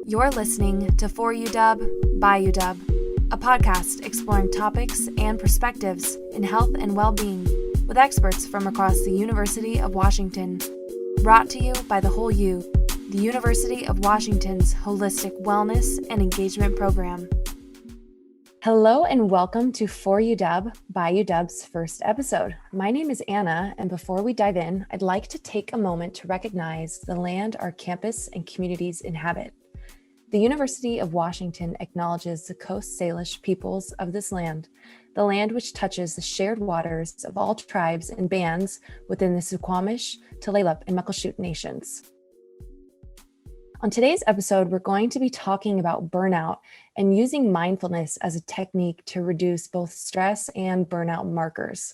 You're listening to For You Dub, By You Dub, a podcast exploring topics and perspectives in health and well-being with experts from across the University of Washington. Brought to you by The Whole You, the University of Washington's holistic wellness and engagement program. Hello and welcome to For You Dub, By You Dub's first episode. My name is Anna, and before we dive in, I'd like to take a moment to recognize the land our campus and communities inhabit. The University of Washington acknowledges the Coast Salish peoples of this land, the land which touches the shared waters of all tribes and bands within the Suquamish, Tulalip, and Muckleshoot nations. On today's episode, we're going to be talking about burnout and using mindfulness as a technique to reduce both stress and burnout markers.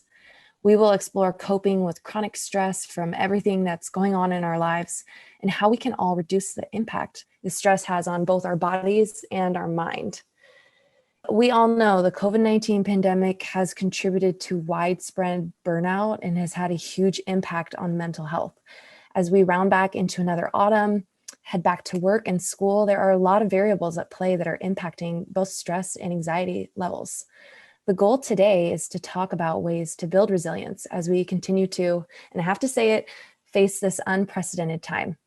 We will explore coping with chronic stress from everything that's going on in our lives and how we can all reduce the impact the stress has on both our bodies and our mind. We all know the COVID-19 pandemic has contributed to widespread burnout and has had a huge impact on mental health. As we round back into another autumn, head back to work and school, there are a lot of variables at play that are impacting both stress and anxiety levels. The goal today is to talk about ways to build resilience as we continue to, and I have to say it, face this unprecedented time.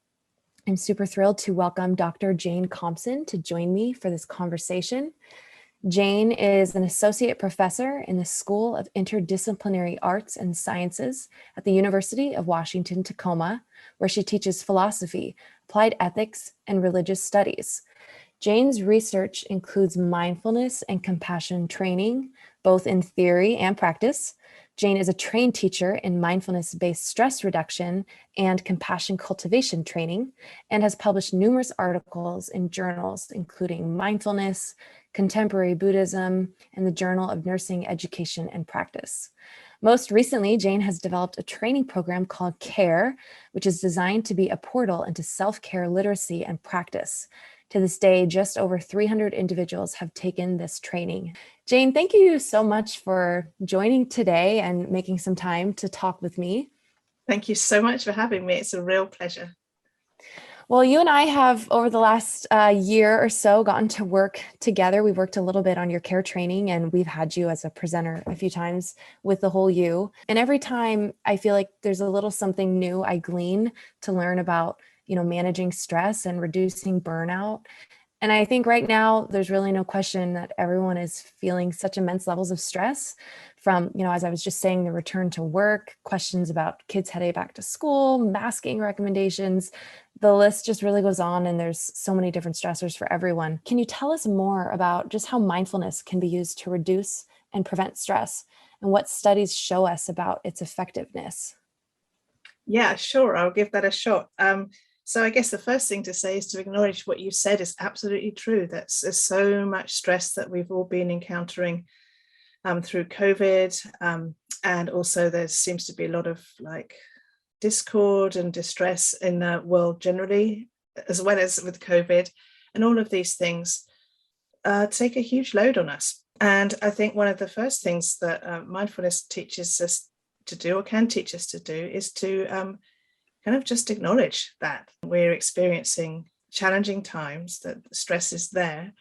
I'm super thrilled to welcome Dr. Jane Thompson to join me for this conversation. Jane is an associate professor in the School of Interdisciplinary Arts and Sciences at the University of Washington, Tacoma, where she teaches philosophy, applied ethics, and religious studies. Jane's research includes mindfulness and compassion training, both in theory and practice. Jane is a trained teacher in mindfulness-based stress reduction and compassion cultivation training, and has published numerous articles in journals, including Mindfulness, Contemporary Buddhism, and the Journal of Nursing Education and Practice. Most recently, Jane has developed a training program called CARE, which is designed to be a portal into self-care literacy and practice. To this day, just over 300 individuals have taken this training. Jane, thank you so much for joining today and making some time to talk with me. Thank you so much for having me. It's a real pleasure. Well, you and I have, over the last year or so, gotten to work together. We've worked a little bit on your care training, and we've had you as a presenter a few times with The Whole You. And every time I feel like there's a little something new I glean to learn about, managing stress and reducing burnout. And I think right now, there's really no question that everyone is feeling such immense levels of stress from, as I was just saying, the return to work, questions about kids heading back to school, masking recommendations. The list just really goes on, and there's so many different stressors for everyone. Can you tell us more about just how mindfulness can be used to reduce and prevent stress, and what studies show us about its effectiveness? Yeah, sure. I'll give that a shot. So I guess the first thing to say is to acknowledge what you said is absolutely true. There's so much stress that we've all been encountering through COVID. And also there seems to be a lot of discord and distress in the world generally, as well as with COVID. And all of these things take a huge load on us. And I think one of the first things that mindfulness teaches us to do, or can teach us to do, is to kind of just acknowledge that we're experiencing challenging times, that stress is there,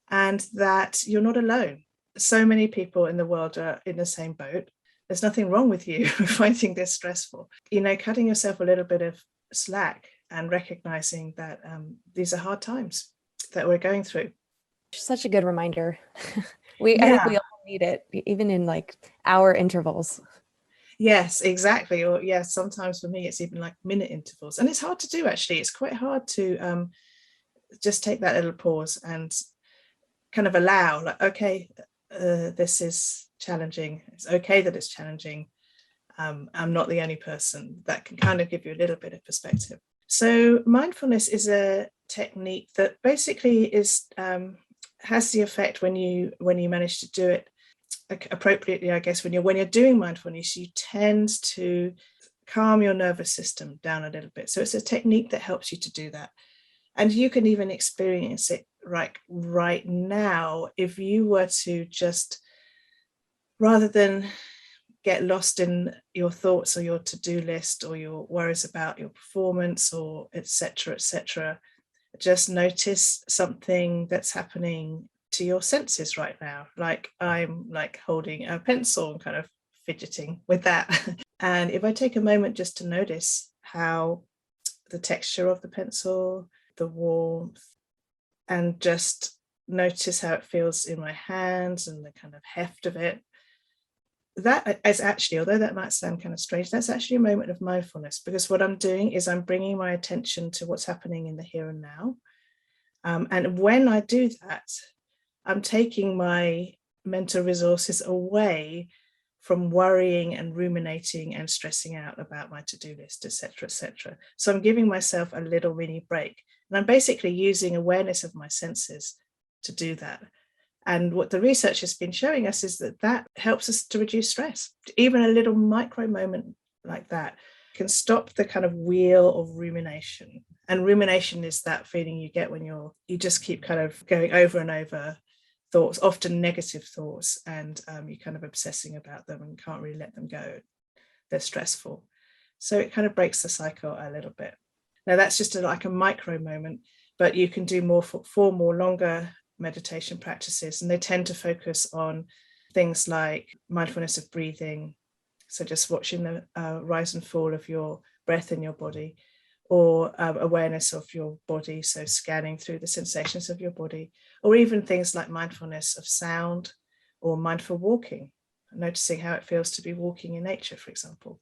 and that you're not alone. So many people in the world are in the same boat. There's nothing wrong with you finding this stressful. Cutting yourself a little bit of slack and recognizing that these are hard times that we're going through. Such a good reminder. I think we all need it, even in hour intervals. Yes, exactly. Or sometimes for me, it's even minute intervals. And it's hard to do, actually. It's quite hard to just take that little pause and kind of allow, okay, this is challenging. It's okay that it's challenging. I'm not the only person. That can kind of give you a little bit of perspective. So mindfulness is a technique that basically is has the effect when you manage to do it appropriately. I guess when you're doing mindfulness, you tend to calm your nervous system down a little bit. So it's a technique that helps you to do that. And you can even experience it right now if you were to just, rather than get lost in your thoughts or your to-do list or your worries about your performance or etc., just notice something that's happening to your senses right now. Like I'm like holding a pencil and kind of fidgeting with that. And if I take a moment just to notice how the texture of the pencil, the warmth, and just notice how it feels in my hands and the kind of heft of it. That is actually, although that might sound kind of strange, that's actually a moment of mindfulness, because what I'm doing is I'm bringing my attention to what's happening in the here and now. And when I do that, I'm taking my mental resources away from worrying and ruminating and stressing out about my to-do list, etc., etc. So I'm giving myself a little mini break. And I'm basically using awareness of my senses to do that. And what the research has been showing us is that that helps us to reduce stress. Even a little micro moment like that can stop the kind of wheel of rumination. And rumination is that feeling you get when you just keep kind of going over and over thoughts, often negative thoughts, and you're kind of obsessing about them and can't really let them go. They're stressful. So it kind of breaks the cycle a little bit. Now that's just like a micro moment, but you can do more for more longer meditation practices, and they tend to focus on things like mindfulness of breathing, so just watching the rise and fall of your breath in your body, or awareness of your body, so scanning through the sensations of your body, or even things like mindfulness of sound or mindful walking, noticing how it feels to be walking in nature, for example.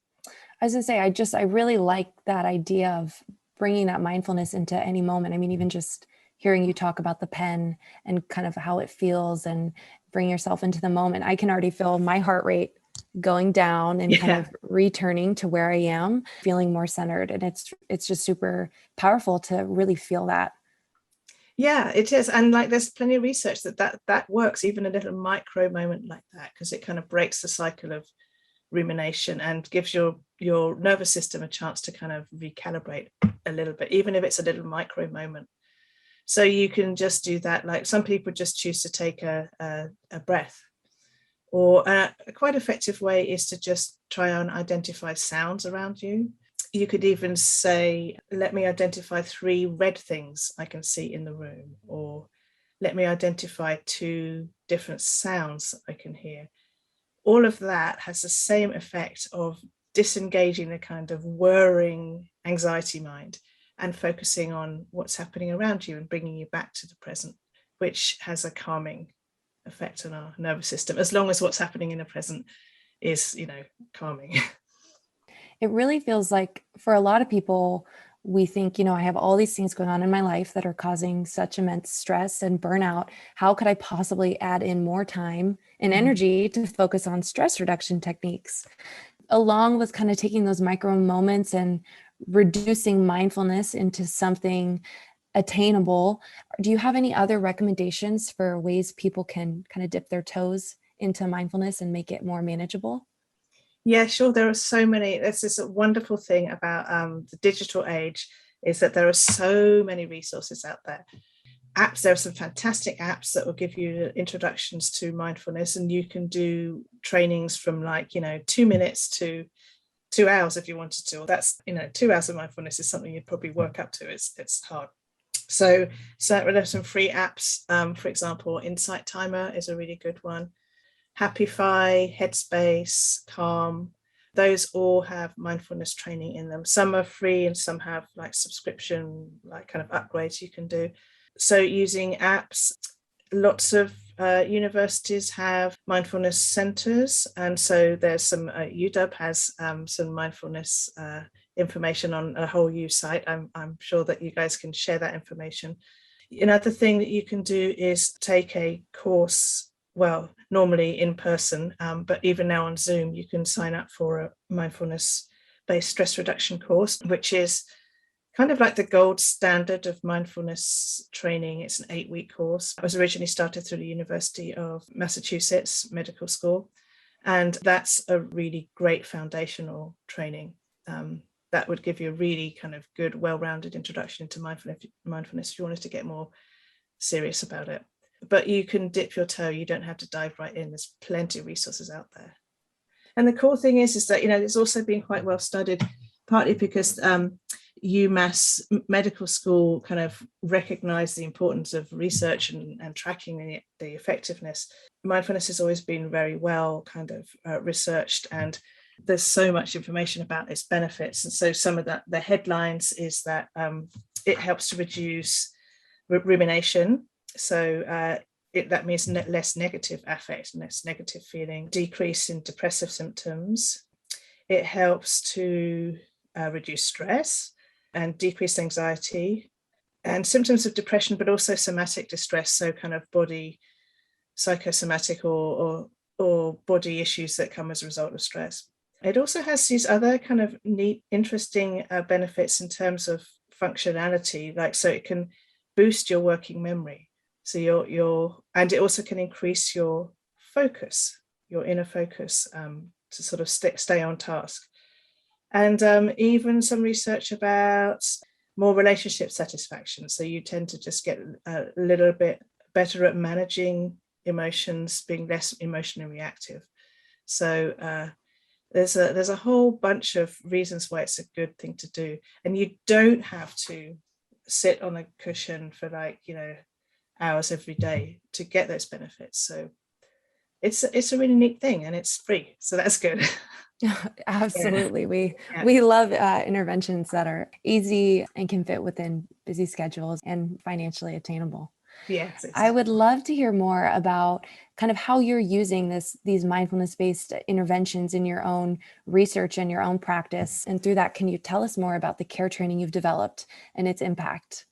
I was gonna say, I really like that idea of bringing that mindfulness into any moment. I mean, even just hearing you talk about the pen and kind of how it feels and bring yourself into the moment. I can already feel my heart rate going down and kind of returning to where I am, feeling more centered. And it's just super powerful to really feel that. Yeah, it is. And like there's plenty of research that works, even a little micro moment like that, because it kind of breaks the cycle of rumination and gives your nervous system a chance to kind of recalibrate a little bit, even if it's a little micro moment. So you can just do that. Like some people just choose to take a breath, or a quite effective way is to just try and identify sounds around you. You could even say, let me identify 3 red things I can see in the room, or let me identify 2 different sounds I can hear. All of that has the same effect of disengaging the kind of whirring anxiety mind and focusing on what's happening around you and bringing you back to the present, which has a calming effect on our nervous system, as long as what's happening in the present is, calming. It really feels like for a lot of people, we think, I have all these things going on in my life that are causing such immense stress and burnout. How could I possibly add in more time and energy to focus on stress reduction techniques, along with kind of taking those micro moments and reducing mindfulness into something attainable? Do you have any other recommendations for ways people can kind of dip their toes into mindfulness and make it more manageable? Yeah, sure. There are so many. There's this wonderful thing about the digital age, is that there are so many resources out there. Apps, there are some fantastic apps that will give you introductions to mindfulness, and you can do trainings from 2 minutes to 2 hours if you wanted to. That's 2 hours of mindfulness is something you'd probably work up to. It's hard. So there's some free apps. For example, Insight Timer is a really good one. Happify, Headspace, Calm, those all have mindfulness training in them. Some are free and some have like subscription, like kind of upgrades you can do. So using apps, lots of universities have mindfulness centers. And so there's some, UW has some mindfulness information on a whole U site. I'm sure that you guys can share that information. Another thing that you can do is take a course, well, normally in person, but even now on Zoom, you can sign up for a mindfulness-based stress reduction course, which is kind of like the gold standard of mindfulness training. It's an 8-week course. I was originally started through the University of Massachusetts Medical School, and that's a really great foundational training that would give you a really kind of good, well-rounded introduction to mindfulness if you wanted to get more serious about it. But you can dip your toe. You don't have to dive right in. There's plenty of resources out there. And the cool thing is that, it's also been quite well studied, partly because UMass medical school kind of recognized the importance of research and tracking the effectiveness. Mindfulness has always been very well kind of researched, and there's so much information about its benefits. And so some of the headlines is that it helps to reduce rumination. So that means less negative affect, less negative feeling, decrease in depressive symptoms. It helps to reduce stress and decrease anxiety and symptoms of depression, but also somatic distress, so kind of body psychosomatic or body issues that come as a result of stress. It also has these other kind of neat, interesting benefits in terms of functionality, like so it can boost your working memory. So and it also can increase your focus, your inner focus, to sort of stay on task. And even some research about more relationship satisfaction. So you tend to just get a little bit better at managing emotions, being less emotionally reactive. So there's a whole bunch of reasons why it's a good thing to do. And you don't have to sit on a cushion for hours every day to get those benefits. So it's a really neat thing, and it's free. So that's good. Absolutely. We love interventions that are easy and can fit within busy schedules and financially attainable. Yes. I would love to hear more about kind of how you're using these mindfulness-based interventions in your own research and your own practice. And through that, can you tell us more about the care training you've developed and its impact?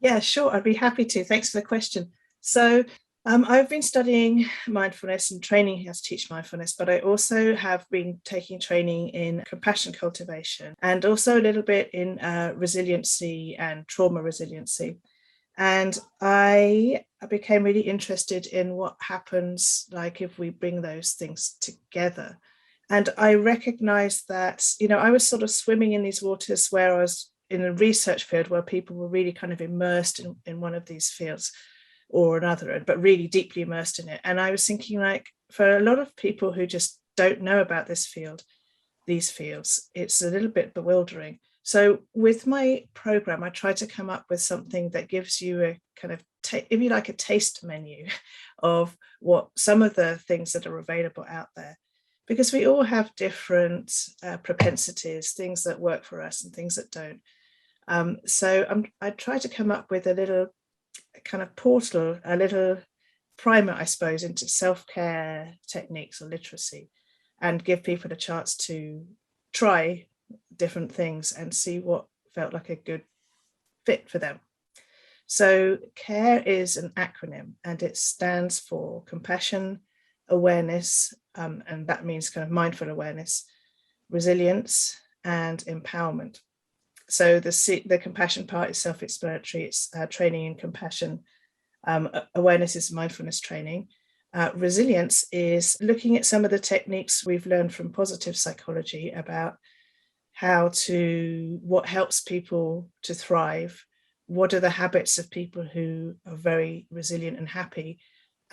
Yeah, sure. I'd be happy to. Thanks for the question. So I've been studying mindfulness and training how to teach mindfulness, but I also have been taking training in compassion cultivation and also a little bit in resiliency and trauma resiliency. And I became really interested in what happens like if we bring those things together. And I recognized that, I was sort of swimming in these waters where I was in a research field where people were really kind of immersed in one of these fields or another, but really deeply immersed in it. And I was thinking, like, for a lot of people who just don't know about these fields, it's a little bit bewildering. So with my program, I try to come up with something that gives you a kind of, if you like, a taste menu of what some of the things that are available out there, because we all have different propensities, things that work for us and things that don't. So I try to come up with a little kind of portal, a little primer, I suppose, into self-care techniques or literacy, and give people a chance to try different things and see what felt like a good fit for them. So CARE is an acronym, and it stands for compassion, awareness, and that means kind of mindful awareness, resilience, and empowerment. So the compassion part is self-explanatory. It's training in compassion. Awareness is mindfulness training. Resilience is looking at some of the techniques we've learned from positive psychology about what helps people to thrive, what are the habits of people who are very resilient and happy,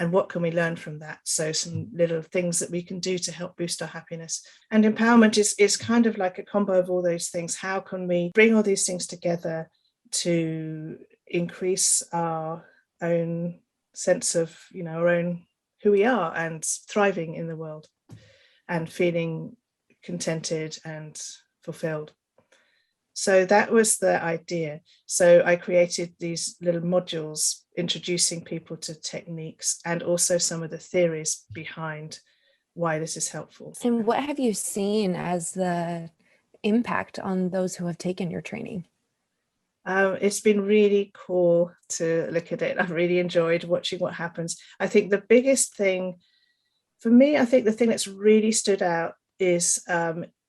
and what can we learn from that? So some little things that we can do to help boost our happiness. And empowerment is kind of like a combo of all those things. How can we bring all these things together to increase our own sense of, our own who we are and thriving in the world and feeling contented and fulfilled. So that was the idea. So I created these little modules introducing people to techniques and also some of the theories behind why this is helpful. And what have you seen as the impact on those who have taken your training? It's been really cool to look at it. I've really enjoyed watching what happens. I think the biggest thing for me, I think the thing that's really stood out is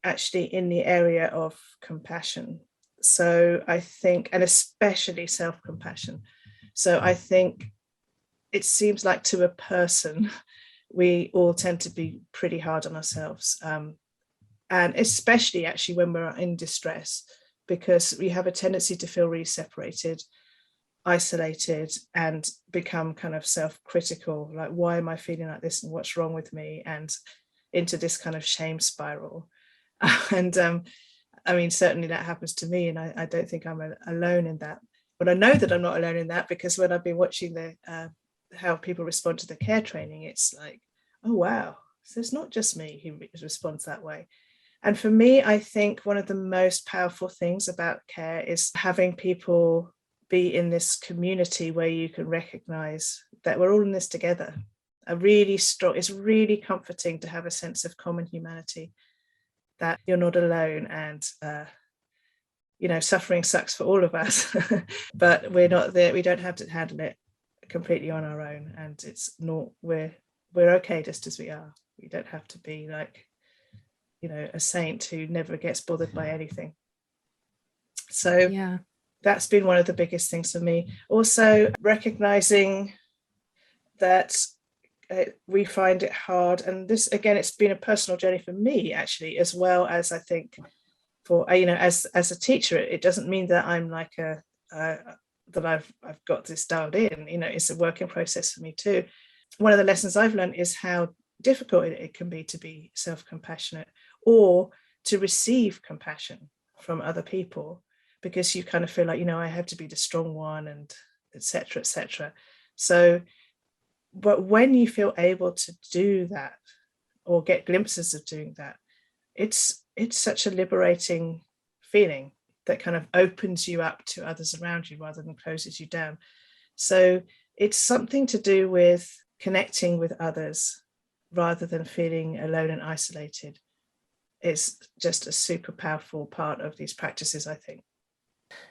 actually in the area of compassion. So I think, and especially self-compassion. So I think it seems like to a person, we all tend to be pretty hard on ourselves. And especially actually when we're in distress, because we have a tendency to feel really separated, isolated, and become kind of self-critical, like, why am I feeling like this and what's wrong with me? And into this kind of shame spiral. And I mean, certainly that happens to me, and I don't think I'm alone in that. But I know that I'm not alone in that, because when I've been watching the how people respond to the care training, it's like, oh wow, so it's not just me who responds that way. And for me, I think one of the most powerful things about care is having people be in this community where you can recognize that we're all in this together. It's really comforting to have a sense of common humanity, that you're not alone, and suffering sucks for all of us, but we're not there. We don't have to handle it completely on our own, and it's not, we're okay just as we are. We don't have to be like, a saint who never gets bothered by anything. So Yeah. That's been one of the biggest things for me. Also, recognizing that we find it hard, and this again, it's been a personal journey for me actually, as well as I think for as a teacher, it doesn't mean that I'm like that I've got this dialed in. It's a working process for me too. One of the lessons I've learned is how difficult it can be to be self-compassionate, or to receive compassion from other people, because you kind of feel like, I have to be the strong one, and etc., etc. So, but when you feel able to do that, or get glimpses of doing that, it's such a liberating feeling that kind of opens you up to others around you rather than closes you down. So it's something to do with connecting with others rather than feeling alone and isolated. It's just a super powerful part of these practices, I think.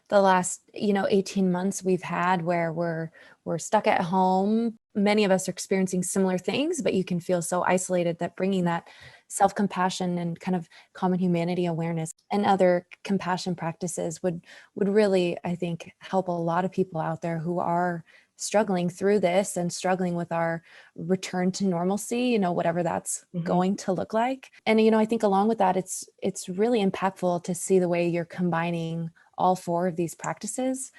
The last 18 months we've had where we're stuck at home, many of us are experiencing similar things, but you can feel so isolated, that bringing that self-compassion and kind of common humanity awareness and other compassion practices would really, I think, help a lot of people out there who are struggling through this and struggling with our return to normalcy, whatever that's going to look like. And I think along with that, it's really impactful to see the way you're combining all four of these practices.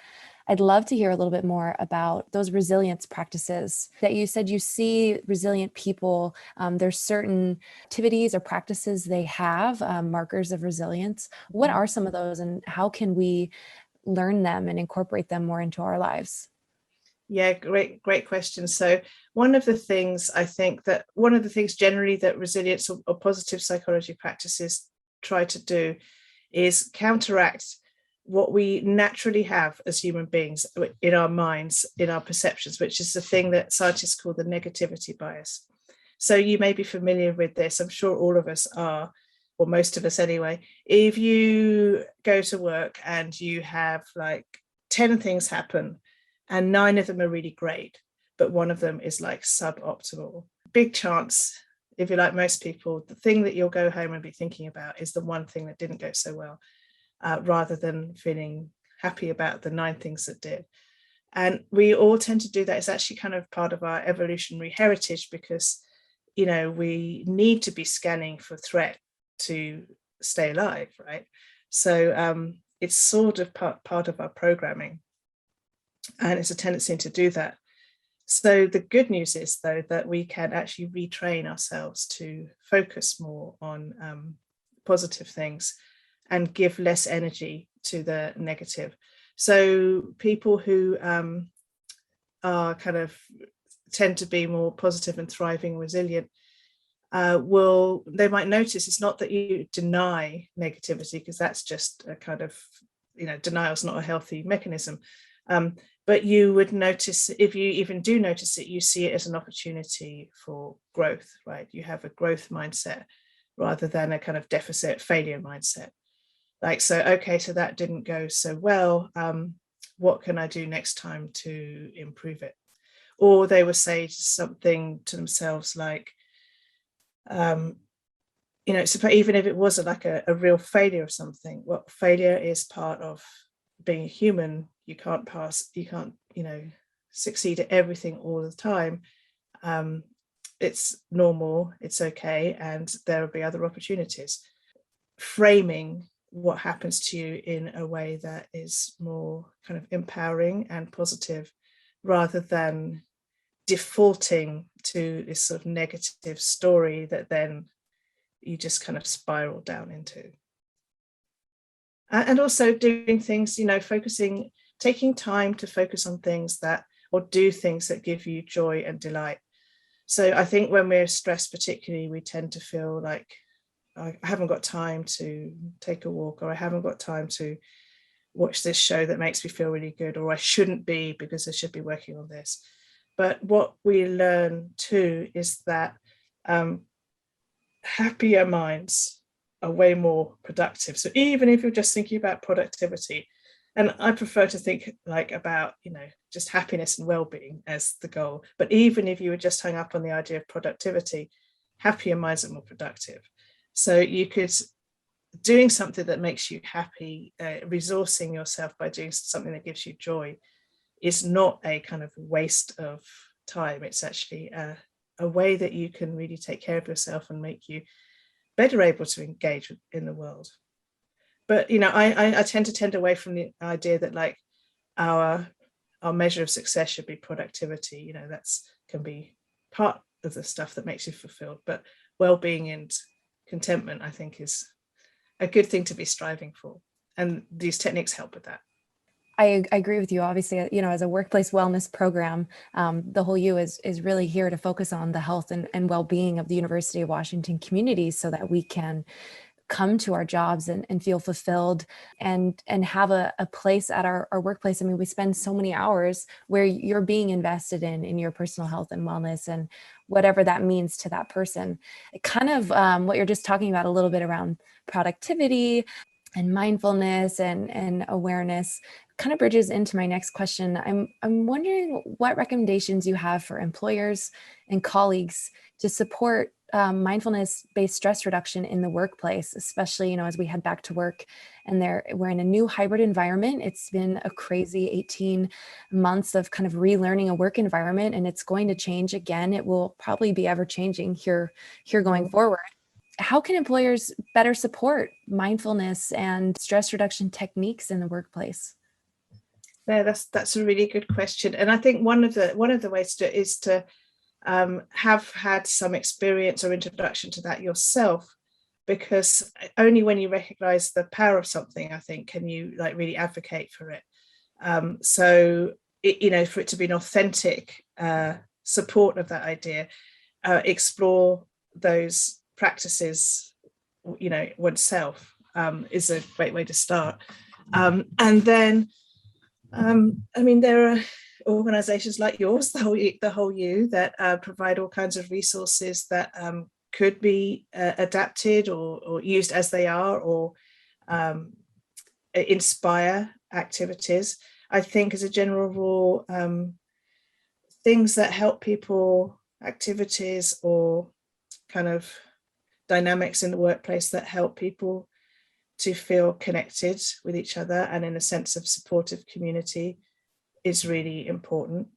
I'd love to hear a little bit more about those resilience practices that you said you see resilient people. There's certain activities or practices they have, markers of resilience. What are some of those, and how can we learn them and incorporate them more into our lives? Yeah, great question. So one of the things generally that resilience or positive psychology practices try to do is counteract what we naturally have as human beings in our minds, in our perceptions, which is the thing that scientists call the negativity bias. So you may be familiar with this. I'm sure all of us are, or most of us anyway. If you go to work and you have like 10 things happen, and 9 of them are really great, but one of them is like suboptimal, big chance, if you're like most people, the thing that you'll go home and be thinking about is the one thing that didn't go so well, rather than feeling happy about the 9 things that did. And we all tend to do that. It's actually kind of part of our evolutionary heritage, because we need to be scanning for threat to stay alive, right? So it's sort of part of our programming, and it's a tendency to do that. So the good news is, though, that we can actually retrain ourselves to focus more on positive things and give less energy to the negative. So people who are kind of tend to be more positive and thriving, resilient, they might notice it's not that you deny negativity, because that's just a kind of, denial is not a healthy mechanism. But you would notice, if you even do notice it, you see it as an opportunity for growth, right? You have a growth mindset rather than a kind of deficit failure mindset. Like, so that didn't go so well. What can I do next time to improve it? Or they will say something to themselves like, so even if it was like a real failure of something, well, failure is part of being a human. You can't succeed at everything all the time. It's normal, it's okay, and there will be other opportunities. Framing what happens to you in a way that is more kind of empowering and positive, rather than defaulting to this sort of negative story that then you just kind of spiral down into. And also doing things, focusing, taking time to focus on things that, or do things that give you joy and delight. So I think when we're stressed, particularly, we tend to feel like I haven't got time to take a walk, or I haven't got time to watch this show that makes me feel really good, or I shouldn't be because I should be working on this. But what we learn too is that happier minds are way more productive. So even if you're just thinking about productivity, and I prefer to think like about, just happiness and well-being as the goal. But even if you were just hung up on the idea of productivity, happier minds are more productive. So you could, doing something that makes you happy, resourcing yourself by doing something that gives you joy is not a kind of waste of time. It's actually a way that you can really take care of yourself and make you better able to engage in the world. But I tend to tend away from the idea that like our measure of success should be productivity. That's can be part of the stuff that makes you fulfilled, but well-being and contentment, I think, is a good thing to be striving for, and these techniques help with that. I agree with you. Obviously, as a workplace wellness program, the whole U is really here to focus on the health and well-being of the University of Washington community, so that we can come to our jobs and feel fulfilled and have a place at our workplace. I mean, we spend so many hours where you're being invested in your personal health and wellness, and whatever that means to that person. It kind of what you're just talking about a little bit around productivity and mindfulness and awareness kind of bridges into my next question. I'm wondering what recommendations you have for employers and colleagues to support mindfulness-based stress reduction in the workplace, especially, as we head back to work and we're in a new hybrid environment. It's been a crazy 18 months of kind of relearning a work environment, and it's going to change again. It will probably be ever changing here going forward. How can employers better support mindfulness and stress reduction techniques in the workplace? Yeah, that's a really good question, and I think one of the ways to is to have had some experience or introduction to that yourself, because only when you recognize the power of something, I think, can you like really advocate for it. So for it to be an authentic support of that idea, explore those practices, oneself, is a great way to start. And then, there are organizations like yours, the whole U, that provide all kinds of resources that could be adapted or used as they are, or inspire activities. I think as a general rule, things that help people, activities or kind of dynamics in the workplace that help people to feel connected with each other and in a sense of supportive community is really important.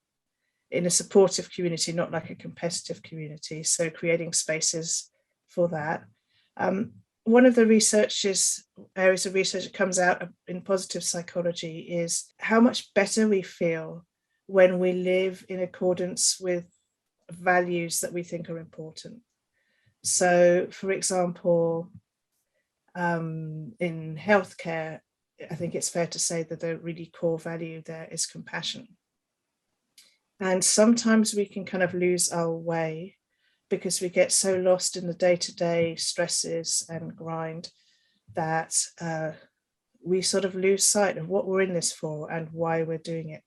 In a supportive community, not like a competitive community. So creating spaces for that. One of the areas of research that comes out in positive psychology is how much better we feel when we live in accordance with values that we think are important. So, for example, in healthcare, I think it's fair to say that the really core value there is compassion. And sometimes we can kind of lose our way because we get so lost in the day-to-day stresses and grind that we sort of lose sight of what we're in this for and why we're doing it.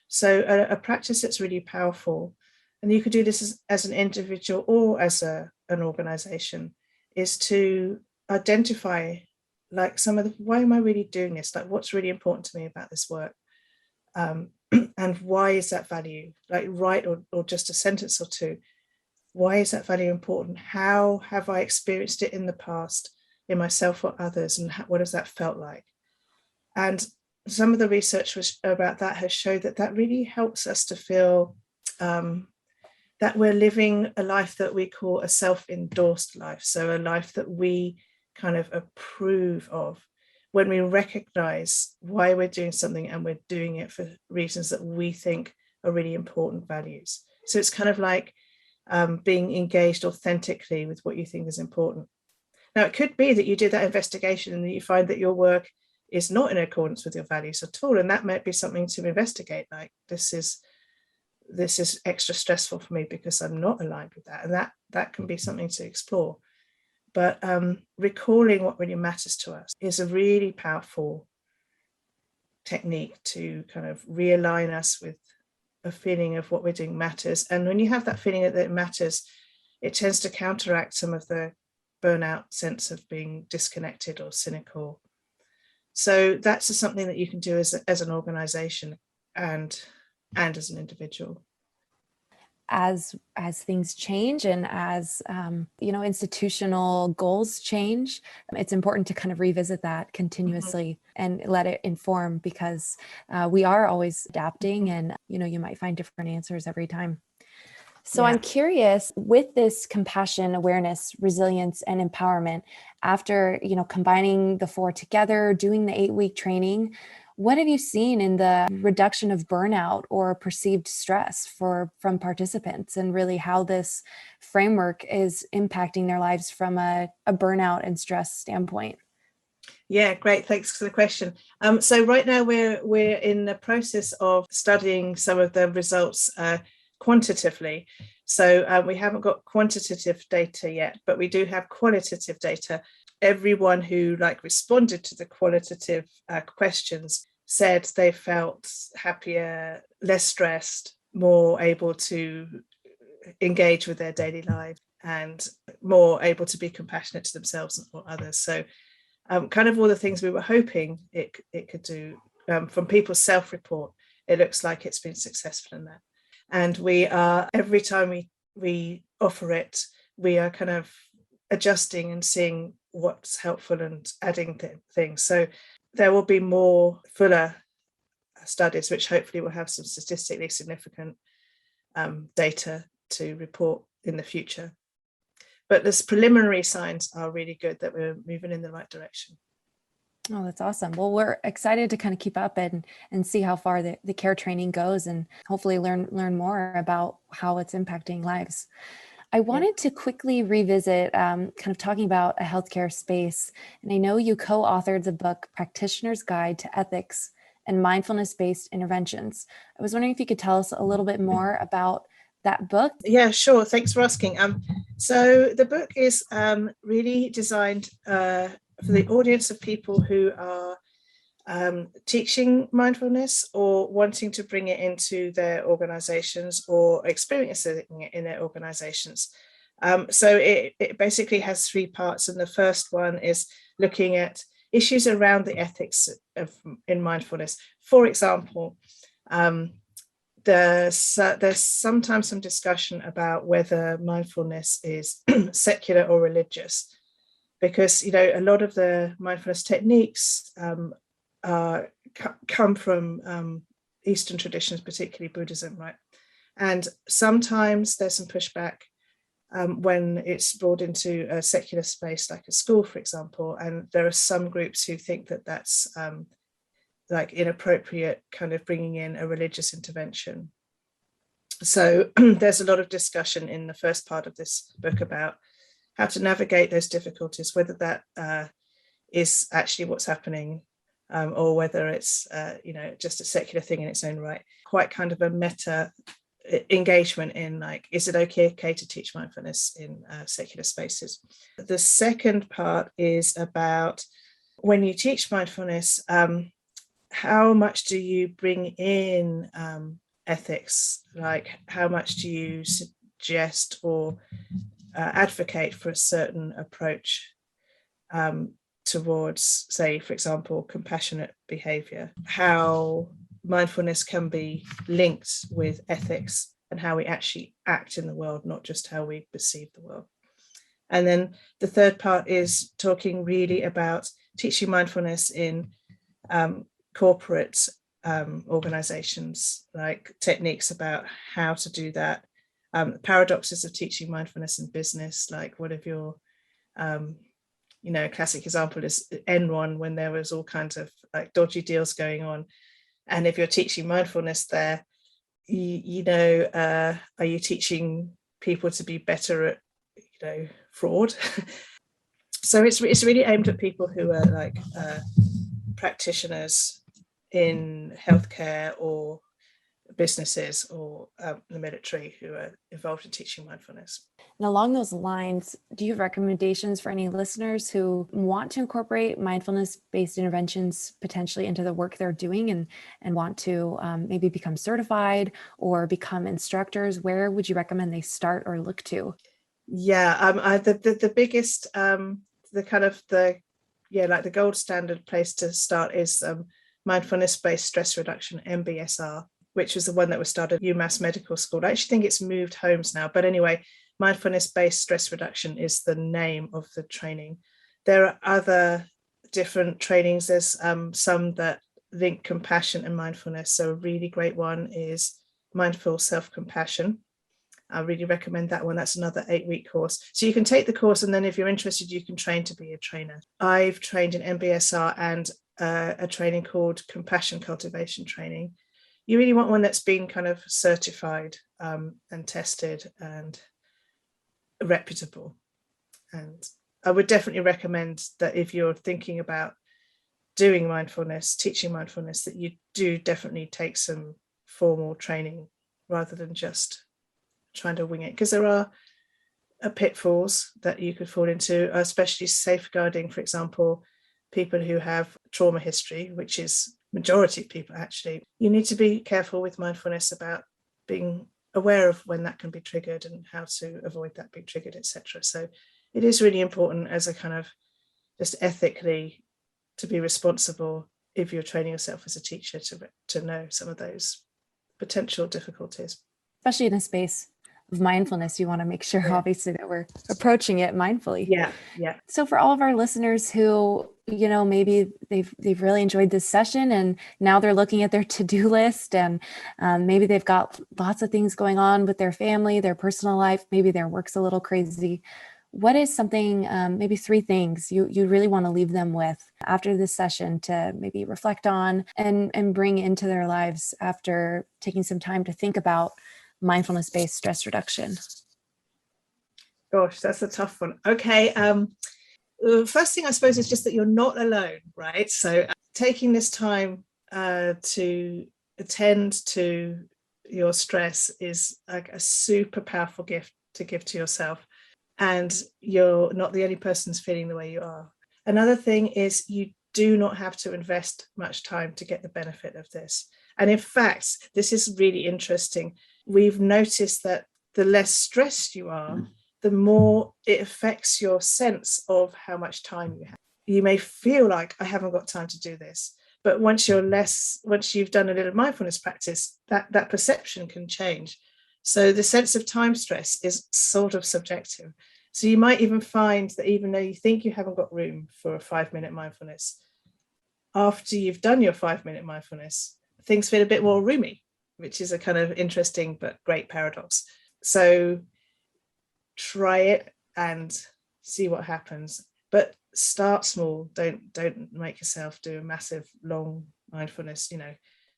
So a practice that's really powerful, and you could do this as an individual or as an organization, is to identify like some of the, why am I really doing this? Like, what's really important to me about this work? And why is that value? Like, write or just a sentence or two. Why is that value important? How have I experienced it in the past, in myself or others? And what has that felt like? And some of the research about that has showed that really helps us to feel that we're living a life that we call a self-endorsed life. So a life that we kind of approve of, when we recognize why we're doing something and we're doing it for reasons that we think are really important values. So it's kind of like being engaged authentically with what you think is important. Now, it could be that you did that investigation and that you find that your work is not in accordance with your values at all. And that might be something to investigate. Like, this is extra stressful for me because I'm not aligned with that. And that can be something to explore. But recalling what really matters to us is a really powerful technique to kind of realign us with a feeling of what we're doing matters. And when you have that feeling that it matters, it tends to counteract some of the burnout sense of being disconnected or cynical. So that's just something that you can do as an organization and as an individual. As things change and as institutional goals change, it's important to kind of revisit that continuously and let it inform, because we are always adapting, and you might find different answers every time. So I'm curious, with this compassion, awareness, resilience, and empowerment, after combining the 4 together, doing the 8-week training, what have you seen in the reduction of burnout or perceived stress from participants, and really how this framework is impacting their lives from a burnout and stress standpoint? Yeah, great. Thanks for the question. So right now we're in the process of studying some of the results quantitatively. So we haven't got quantitative data yet, but we do have qualitative data. Everyone who responded to the qualitative questions said they felt happier, less stressed, more able to engage with their daily life, and more able to be compassionate to themselves or others. So kind of all the things we were hoping it could do. From people's self-report, it looks like it's been successful in that. And we are, every time we offer it, we are kind of adjusting and seeing what's helpful and adding things. So there will be more fuller studies, which hopefully will have some statistically significant data to report in the future. But the preliminary signs are really good that we're moving in the right direction. Oh, that's awesome. Well, we're excited to kind of keep up and see how far the care training goes, and hopefully learn more about how it's impacting lives. I wanted to quickly revisit kind of talking about a healthcare space. And I know you co-authored the book, Practitioner's Guide to Ethics and Mindfulness-Based Interventions. I was wondering if you could tell us a little bit more about that book. Yeah, sure. Thanks for asking. So the book is really designed for the audience of people who are teaching mindfulness or wanting to bring it into their organizations or experiencing it in their organizations. So it basically has 3 parts. And the first one is looking at issues around the ethics in mindfulness. For example, there's sometimes some discussion about whether mindfulness is secular or religious, because a lot of the mindfulness techniques come from Eastern traditions, particularly Buddhism, right? And sometimes there's some pushback when it's brought into a secular space, like a school, for example. And there are some groups who think that that's inappropriate, kind of bringing in a religious intervention. So there's a lot of discussion in the first part of this book about how to navigate those difficulties, whether that is actually what's happening, or whether it's just a secular thing in its own right. Quite kind of a meta engagement in is it okay to teach mindfulness in secular spaces? The second part is about when you teach mindfulness, how much do you bring in ethics? How much do you suggest or advocate for a certain approach towards, say, for example, compassionate behavior? How mindfulness can be linked with ethics and how we actually act in the world, not just how we perceive the world. And then the third part is talking really about teaching mindfulness in corporate organizations, techniques about how to do that, paradoxes of teaching mindfulness in business, one of your classic example is Enron, when there was all kinds of dodgy deals going on. And if you're teaching mindfulness there, are you teaching people to be better at fraud? So it's really aimed at people who are practitioners in healthcare or businesses or the military who are involved in teaching mindfulness. And along those lines, do you have recommendations for any listeners who want to incorporate mindfulness-based interventions potentially into the work they're doing and want to maybe become certified or become instructors? Where would you recommend they start or look to? Yeah, the biggest, the gold standard place to start is Mindfulness-Based Stress Reduction, MBSR, which was the one that was started at UMass Medical School. I actually think it's moved homes now, but anyway, Mindfulness-Based Stress Reduction is the name of the training. There are other different trainings. There's some that link compassion and mindfulness. So a really great one is Mindful Self-Compassion. I really recommend that one. That's another 8-week course. So you can take the course, and then if you're interested, you can train to be a trainer. I've trained in MBSR and a training called Compassion Cultivation training. You really want one that's been kind of certified and tested and reputable. And I would definitely recommend that if you're thinking about doing mindfulness, teaching mindfulness, that you do definitely take some formal training rather than just trying to wing it, because there are pitfalls that you could fall into, especially safeguarding, for example, people who have trauma history, which is majority of people actually. You need to be careful with mindfulness about being aware of when that can be triggered and how to avoid that being triggered, etc. So it is really important as a kind of just ethically to be responsible if you're training yourself as a teacher to know some of those potential difficulties. Especially in a space of mindfulness, you want to make sure, obviously, that we're approaching it mindfully. Yeah. So for all of our listeners who, maybe they've really enjoyed this session and now they're looking at their to-do list and maybe they've got lots of things going on with their family, their personal life, maybe their work's a little crazy. What is something, maybe 3 things you really want to leave them with after this session to maybe reflect on and bring into their lives after taking some time to think about mindfulness-based stress reduction? Gosh, that's a tough one. Okay. First thing I suppose is just that you're not alone, right? So taking this time to attend to your stress is like a super powerful gift to give to yourself. And you're not the only person who's feeling the way you are. Another thing is you do not have to invest much time to get the benefit of this. And in fact, this is really interesting. We've noticed that the less stressed you are, the more it affects your sense of how much time you have. You may feel like, I haven't got time to do this. But once you've done a little mindfulness practice, that perception can change. So the sense of time stress is sort of subjective. So you might even find that even though you think you haven't got room for a 5-minute mindfulness, after you've done your 5-minute mindfulness, things feel a bit more roomy, which is a kind of interesting but great paradox. So try it and see what happens, but start small. Don't make yourself do a massive long mindfulness.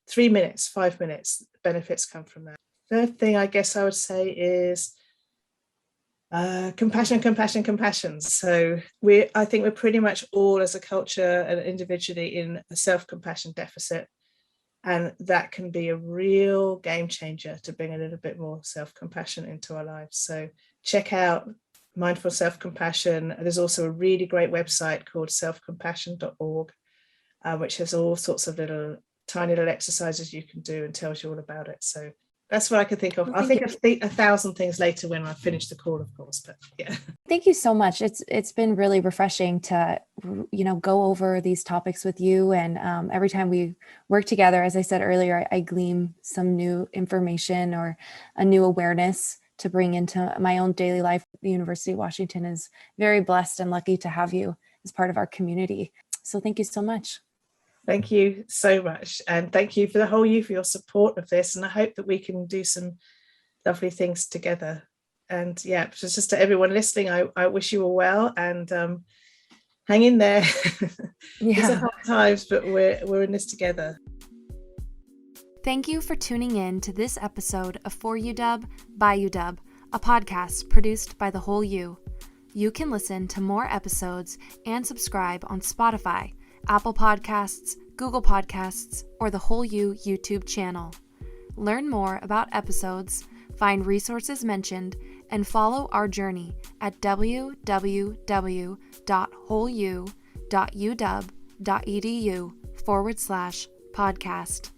3 minutes, 5 minutes, benefits come from that. Third thing I guess I would say is compassion. So I think we're pretty much all as a culture and individually in a self-compassion deficit. And that can be a real game changer to bring a little bit more self-compassion into our lives. So check out Mindful Self-Compassion. There's also a really great website called selfcompassion.org, which has all sorts of tiny little exercises you can do and tells you all about it. So that's what I can think of. I'll think of 1,000 things later when I finish the call, of course, but yeah. Thank you so much. It's been really refreshing to, go over these topics with you. And every time we work together, as I said earlier, I glean some new information or a new awareness to bring into my own daily life. The University of Washington is very blessed and lucky to have you as part of our community. So thank you so much. Thank you so much. And thank you for the whole you for your support of this. And I hope that we can do some lovely things together. And yeah, just to everyone listening, I wish you all well and hang in there. These are hard times, but we're in this together. Thank you for tuning in to this episode of For You Dub, By You Dub, a podcast produced by The Whole You. You can listen to more episodes and subscribe on Spotify, Apple Podcasts, Google Podcasts, or the Whole You YouTube channel. Learn more about episodes, find resources mentioned, and follow our journey at www.wholeyou.uw.edu/podcast.